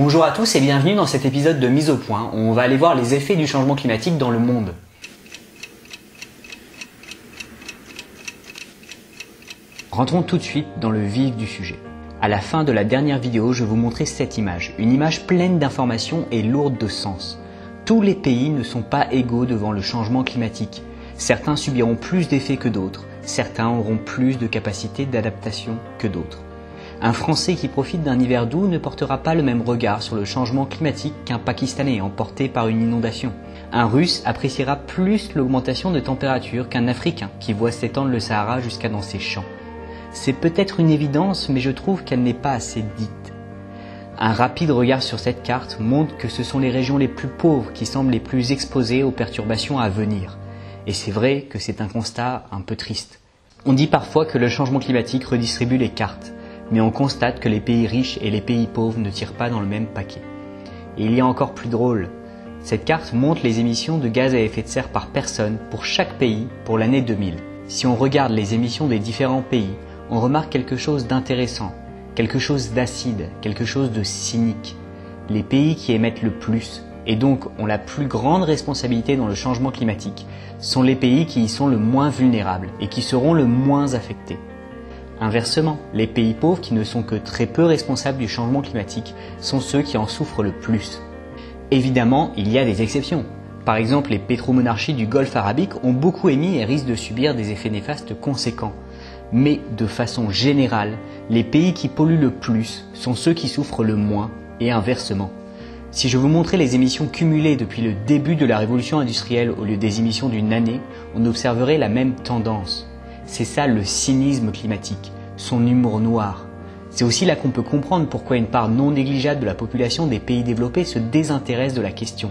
Bonjour à tous et bienvenue dans cet épisode de Mise au point où on va aller voir les effets du changement climatique dans le monde. Rentrons tout de suite dans le vif du sujet. À la fin de la dernière vidéo, je vous montrais cette image, une image pleine d'informations et lourde de sens. Tous les pays ne sont pas égaux devant le changement climatique. Certains subiront plus d'effets que d'autres, certains auront plus de capacité d'adaptation que d'autres. Un Français qui profite d'un hiver doux ne portera pas le même regard sur le changement climatique qu'un Pakistanais emporté par une inondation. Un Russe appréciera plus l'augmentation de température qu'un Africain qui voit s'étendre le Sahara jusqu'à dans ses champs. C'est peut-être une évidence, mais je trouve qu'elle n'est pas assez dite. Un rapide regard sur cette carte montre que ce sont les régions les plus pauvres qui semblent les plus exposées aux perturbations à venir. Et c'est vrai que c'est un constat un peu triste. On dit parfois que le changement climatique redistribue les cartes. Mais on constate que les pays riches et les pays pauvres ne tirent pas dans le même paquet. Et il y a encore plus drôle. Cette carte montre les émissions de gaz à effet de serre par personne pour chaque pays pour l'année 2000. Si on regarde les émissions des différents pays, on remarque quelque chose d'intéressant, quelque chose d'acide, quelque chose de cynique. Les pays qui émettent le plus, et donc ont la plus grande responsabilité dans le changement climatique, sont les pays qui y sont le moins vulnérables et qui seront le moins affectés. Inversement, les pays pauvres qui ne sont que très peu responsables du changement climatique sont ceux qui en souffrent le plus. Évidemment, il y a des exceptions. Par exemple, les pétromonarchies du Golfe arabique ont beaucoup émis et risquent de subir des effets néfastes conséquents. Mais de façon générale, les pays qui polluent le plus sont ceux qui souffrent le moins et inversement. Si je vous montrais les émissions cumulées depuis le début de la révolution industrielle au lieu des émissions d'une année, on observerait la même tendance. C'est ça le cynisme climatique, son humour noir. C'est aussi là qu'on peut comprendre pourquoi une part non négligeable de la population des pays développés se désintéresse de la question.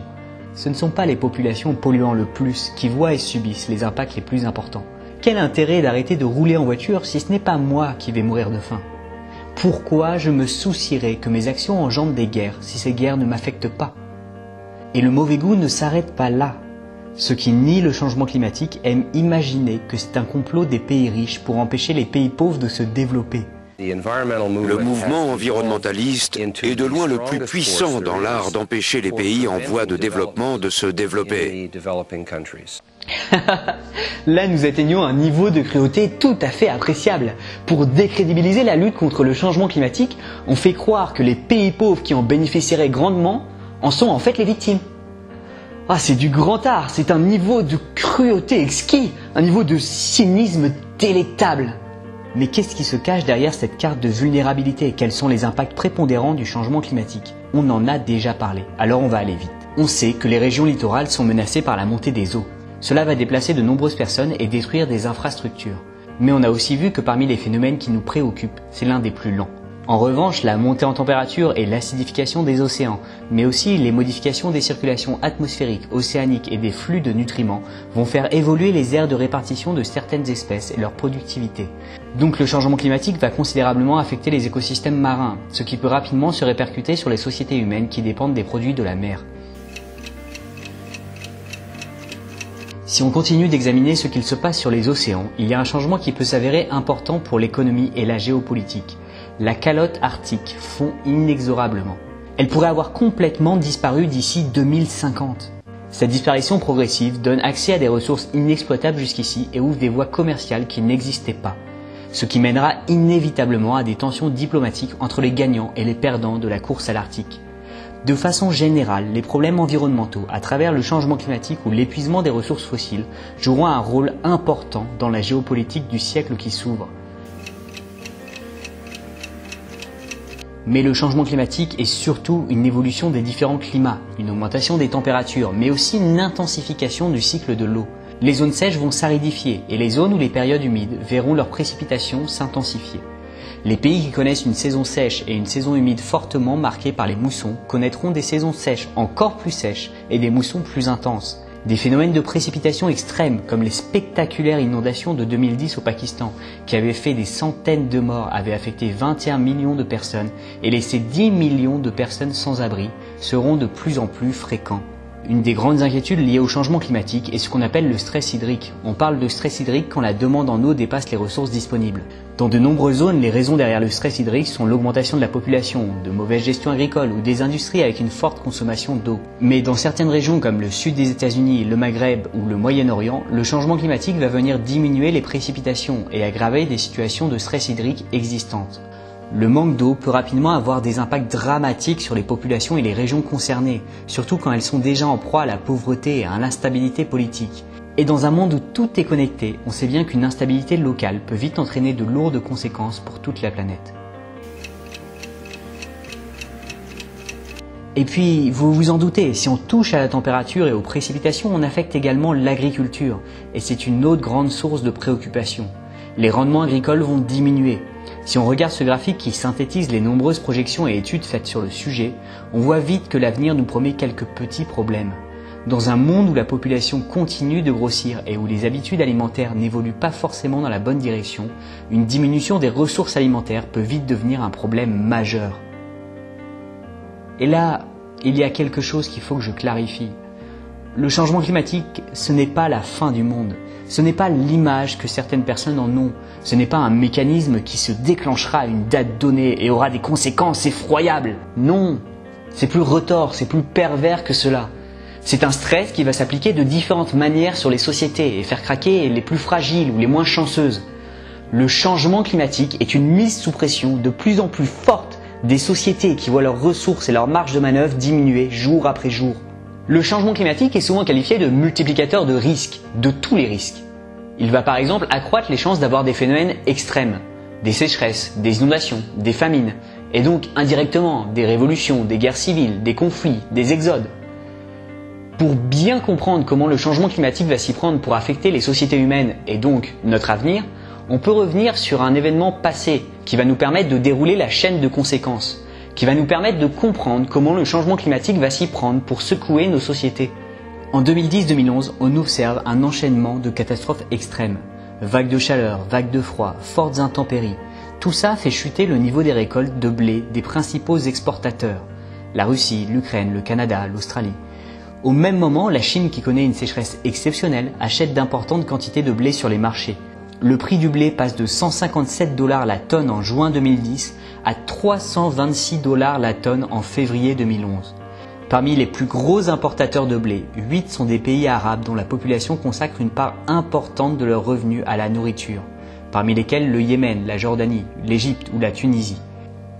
Ce ne sont pas les populations polluant le plus qui voient et subissent les impacts les plus importants. Quel intérêt d'arrêter de rouler en voiture si ce n'est pas moi qui vais mourir de faim? Pourquoi je me soucierais que mes actions engendrent des guerres si ces guerres ne m'affectent pas? Et le mauvais goût ne s'arrête pas là. Ceux qui nient le changement climatique aiment imaginer que c'est un complot des pays riches pour empêcher les pays pauvres de se développer. Le mouvement environnementaliste est de loin le plus puissant dans l'art d'empêcher les pays en voie de développement de se développer. Là, nous atteignons un niveau de cruauté tout à fait appréciable. Pour décrédibiliser la lutte contre le changement climatique, on fait croire que les pays pauvres qui en bénéficieraient grandement en sont en fait les victimes. Ah, c'est du grand art, c'est un niveau de cruauté exquis, un niveau de cynisme délectable. Mais qu'est-ce qui se cache derrière cette carte de vulnérabilité? Quels sont les impacts prépondérants du changement climatique? On en a déjà parlé, alors on va aller vite. On sait que les régions littorales sont menacées par la montée des eaux. Cela va déplacer de nombreuses personnes et détruire des infrastructures. Mais on a aussi vu que parmi les phénomènes qui nous préoccupent, c'est l'un des plus lents. En revanche, la montée en température et l'acidification des océans, mais aussi les modifications des circulations atmosphériques, océaniques et des flux de nutriments vont faire évoluer les aires de répartition de certaines espèces et leur productivité. Donc le changement climatique va considérablement affecter les écosystèmes marins, ce qui peut rapidement se répercuter sur les sociétés humaines qui dépendent des produits de la mer. Si on continue d'examiner ce qu'il se passe sur les océans, il y a un changement qui peut s'avérer important pour l'économie et la géopolitique. La calotte arctique fond inexorablement. Elle pourrait avoir complètement disparu d'ici 2050. Cette disparition progressive donne accès à des ressources inexploitables jusqu'ici et ouvre des voies commerciales qui n'existaient pas, ce qui mènera inévitablement à des tensions diplomatiques entre les gagnants et les perdants de la course à l'Arctique. De façon générale, les problèmes environnementaux à travers le changement climatique ou l'épuisement des ressources fossiles joueront un rôle important dans la géopolitique du siècle qui s'ouvre. Mais le changement climatique est surtout une évolution des différents climats, une augmentation des températures, mais aussi une intensification du cycle de l'eau. Les zones sèches vont s'aridifier et les zones ou les périodes humides verront leurs précipitations s'intensifier. Les pays qui connaissent une saison sèche et une saison humide fortement marquées par les moussons connaîtront des saisons sèches encore plus sèches et des moussons plus intenses. Des phénomènes de précipitation extrêmes comme les spectaculaires inondations de 2010 au Pakistan qui avaient fait des centaines de morts, avaient affecté 21 millions de personnes et laissé 10 millions de personnes sans abri seront de plus en plus fréquents. Une des grandes inquiétudes liées au changement climatique est ce qu'on appelle le stress hydrique. On parle de stress hydrique quand la demande en eau dépasse les ressources disponibles. Dans de nombreuses zones, les raisons derrière le stress hydrique sont l'augmentation de la population, de mauvaise gestion agricole ou des industries avec une forte consommation d'eau. Mais dans certaines régions comme le sud des États-Unis, le Maghreb ou le Moyen-Orient, le changement climatique va venir diminuer les précipitations et aggraver des situations de stress hydrique existantes. Le manque d'eau peut rapidement avoir des impacts dramatiques sur les populations et les régions concernées, surtout quand elles sont déjà en proie à la pauvreté et à l'instabilité politique. Et dans un monde où tout est connecté, on sait bien qu'une instabilité locale peut vite entraîner de lourdes conséquences pour toute la planète. Et puis, vous vous en doutez, si on touche à la température et aux précipitations, on affecte également l'agriculture. Et c'est une autre grande source de préoccupation. Les rendements agricoles vont diminuer. Si on regarde ce graphique qui synthétise les nombreuses projections et études faites sur le sujet, on voit vite que l'avenir nous promet quelques petits problèmes. Dans un monde où la population continue de grossir et où les habitudes alimentaires n'évoluent pas forcément dans la bonne direction, une diminution des ressources alimentaires peut vite devenir un problème majeur. Et là, il y a quelque chose qu'il faut que je clarifie. Le changement climatique, ce n'est pas la fin du monde. Ce n'est pas l'image que certaines personnes en ont. Ce n'est pas un mécanisme qui se déclenchera à une date donnée et aura des conséquences effroyables. Non, c'est plus retors, c'est plus pervers que cela. C'est un stress qui va s'appliquer de différentes manières sur les sociétés et faire craquer les plus fragiles ou les moins chanceuses. Le changement climatique est une mise sous pression de plus en plus forte des sociétés qui voient leurs ressources et leurs marges de manœuvre diminuer jour après jour. Le changement climatique est souvent qualifié de multiplicateur de risques, de tous les risques. Il va par exemple accroître les chances d'avoir des phénomènes extrêmes, des sécheresses, des inondations, des famines, et donc indirectement des révolutions, des guerres civiles, des conflits, des exodes. Pour bien comprendre comment le changement climatique va s'y prendre pour affecter les sociétés humaines et donc notre avenir, on peut revenir sur un événement passé qui va nous permettre de dérouler la chaîne de conséquences, qui va nous permettre de comprendre comment le changement climatique va s'y prendre pour secouer nos sociétés. En 2010-2011, on observe un enchaînement de catastrophes extrêmes. Vagues de chaleur, vagues de froid, fortes intempéries. Tout ça fait chuter le niveau des récoltes de blé des principaux exportateurs. La Russie, l'Ukraine, le Canada, l'Australie. Au même moment, la Chine, qui connaît une sécheresse exceptionnelle, achète d'importantes quantités de blé sur les marchés. Le prix du blé passe de 157 $ la tonne en juin 2010 à 326 $ la tonne en février 2011. Parmi les plus gros importateurs de blé, 8 sont des pays arabes dont la population consacre une part importante de leurs revenus à la nourriture, parmi lesquels le Yémen, la Jordanie, l'Égypte ou la Tunisie.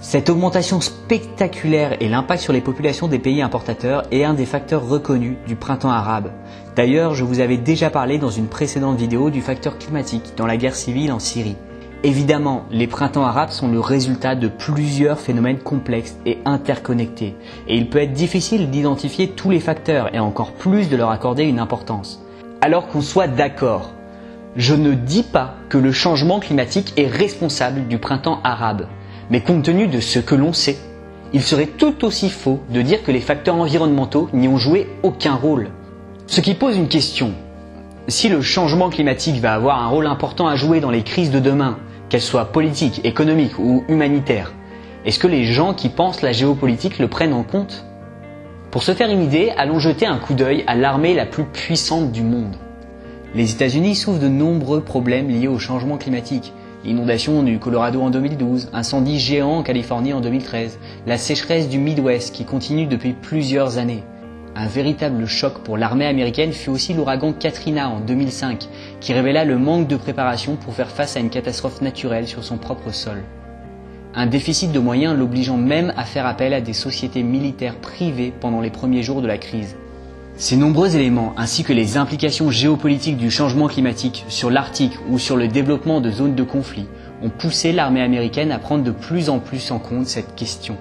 Cette augmentation spectaculaire et l'impact sur les populations des pays importateurs est un des facteurs reconnus du printemps arabe. D'ailleurs, je vous avais déjà parlé dans une précédente vidéo du facteur climatique dans la guerre civile en Syrie. Évidemment, les printemps arabes sont le résultat de plusieurs phénomènes complexes et interconnectés, et il peut être difficile d'identifier tous les facteurs et encore plus de leur accorder une importance. Alors qu'on soit d'accord, je ne dis pas que le changement climatique est responsable du printemps arabe. Mais compte tenu de ce que l'on sait, il serait tout aussi faux de dire que les facteurs environnementaux n'y ont joué aucun rôle. Ce qui pose une question. Si le changement climatique va avoir un rôle important à jouer dans les crises de demain, qu'elles soient politiques, économiques ou humanitaires, est-ce que les gens qui pensent la géopolitique le prennent en compte? Pour se faire une idée, allons jeter un coup d'œil à l'armée la plus puissante du monde. Les États-Unis souffrent de nombreux problèmes liés au changement climatique. L'inondation du Colorado en 2012, incendie géant en Californie en 2013, la sécheresse du Midwest qui continue depuis plusieurs années. Un véritable choc pour l'armée américaine fut aussi l'ouragan Katrina en 2005, qui révéla le manque de préparation pour faire face à une catastrophe naturelle sur son propre sol. Un déficit de moyens l'obligeant même à faire appel à des sociétés militaires privées pendant les premiers jours de la crise. Ces nombreux éléments, ainsi que les implications géopolitiques du changement climatique sur l'Arctique ou sur le développement de zones de conflit, ont poussé l'armée américaine à prendre de plus en plus en compte cette question.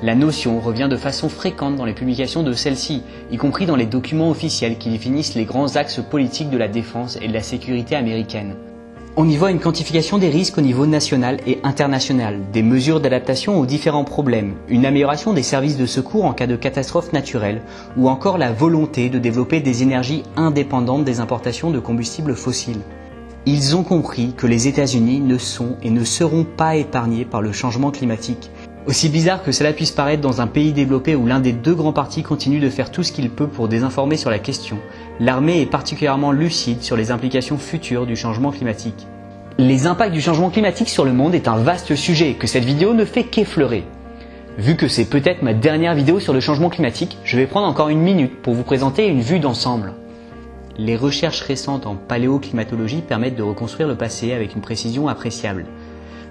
La notion revient de façon fréquente dans les publications de celle-ci, y compris dans les documents officiels qui définissent les grands axes politiques de la défense et de la sécurité américaine. On y voit une quantification des risques au niveau national et international, des mesures d'adaptation aux différents problèmes, une amélioration des services de secours en cas de catastrophe naturelle, ou encore la volonté de développer des énergies indépendantes des importations de combustibles fossiles. Ils ont compris que les États-Unis ne sont et ne seront pas épargnés par le changement climatique. Aussi bizarre que cela puisse paraître dans un pays développé où l'un des deux grands partis continue de faire tout ce qu'il peut pour désinformer sur la question, l'armée est particulièrement lucide sur les implications futures du changement climatique. Les impacts du changement climatique sur le monde est un vaste sujet que cette vidéo ne fait qu'effleurer. Vu que c'est peut-être ma dernière vidéo sur le changement climatique, je vais prendre encore une minute pour vous présenter une vue d'ensemble. Les recherches récentes en paléoclimatologie permettent de reconstruire le passé avec une précision appréciable.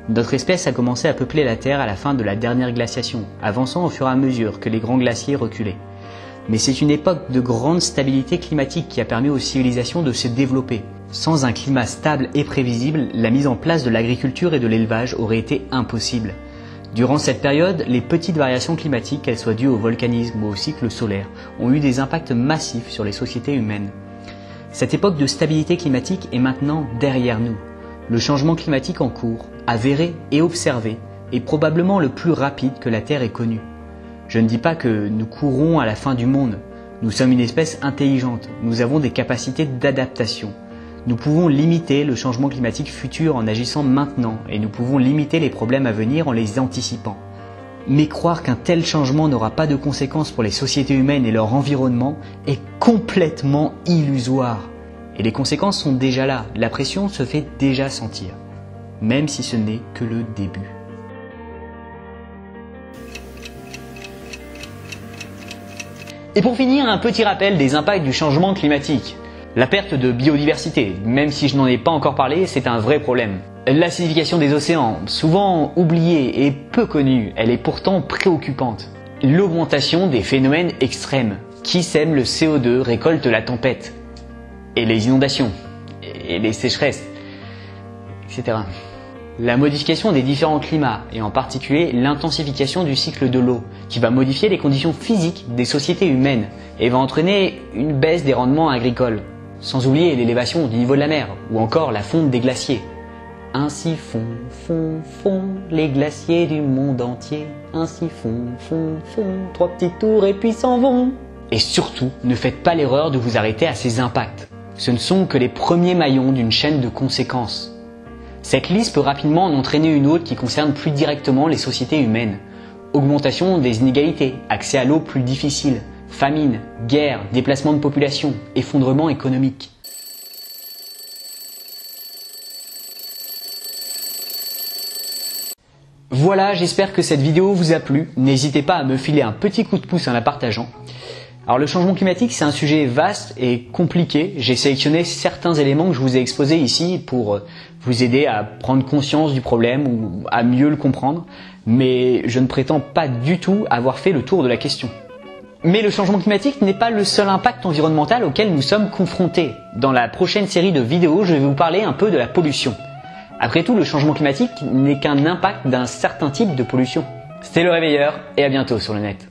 Notre espèce a commencé à peupler la Terre à la fin de la dernière glaciation, avançant au fur et à mesure que les grands glaciers reculaient. Mais c'est une époque de grande stabilité climatique qui a permis aux civilisations de se développer. Sans un climat stable et prévisible, la mise en place de l'agriculture et de l'élevage aurait été impossible. Durant cette période, les petites variations climatiques, qu'elles soient dues au volcanisme ou au cycle solaire, ont eu des impacts massifs sur les sociétés humaines. Cette époque de stabilité climatique est maintenant derrière nous. Le changement climatique en cours, avéré et observé, est probablement le plus rapide que la Terre ait connu. Je ne dis pas que nous courons à la fin du monde. Nous sommes une espèce intelligente, nous avons des capacités d'adaptation. Nous pouvons limiter le changement climatique futur en agissant maintenant et nous pouvons limiter les problèmes à venir en les anticipant. Mais croire qu'un tel changement n'aura pas de conséquences pour les sociétés humaines et leur environnement est complètement illusoire. Et les conséquences sont déjà là, la pression se fait déjà sentir, même si ce n'est que le début. Et pour finir, un petit rappel des impacts du changement climatique. La perte de biodiversité, même si je n'en ai pas encore parlé, c'est un vrai problème. L'acidification des océans, souvent oubliée et peu connue, elle est pourtant préoccupante. L'augmentation des phénomènes extrêmes. Qui sème le CO2 récolte la tempête. Et les inondations, et les sécheresses, etc. La modification des différents climats, et en particulier l'intensification du cycle de l'eau, qui va modifier les conditions physiques des sociétés humaines et va entraîner une baisse des rendements agricoles. Sans oublier l'élévation du niveau de la mer, ou encore la fonte des glaciers. Ainsi font les glaciers du monde entier. Ainsi font, 3 petits tours et puis s'en vont. Et surtout, ne faites pas l'erreur de vous arrêter à ces impacts. Ce ne sont que les premiers maillons d'une chaîne de conséquences. Cette liste peut rapidement en entraîner une autre qui concerne plus directement les sociétés humaines. Augmentation des inégalités, accès à l'eau plus difficile, famine, guerre, déplacement de population, effondrement économique. Voilà, j'espère que cette vidéo vous a plu. N'hésitez pas à me filer un petit coup de pouce en la partageant. Alors le changement climatique, c'est un sujet vaste et compliqué. J'ai sélectionné certains éléments que je vous ai exposés ici pour vous aider à prendre conscience du problème ou à mieux le comprendre. Mais je ne prétends pas du tout avoir fait le tour de la question. Mais le changement climatique n'est pas le seul impact environnemental auquel nous sommes confrontés. Dans la prochaine série de vidéos, je vais vous parler un peu de la pollution. Après tout, le changement climatique n'est qu'un impact d'un certain type de pollution. C'était le Réveilleur et à bientôt sur le net.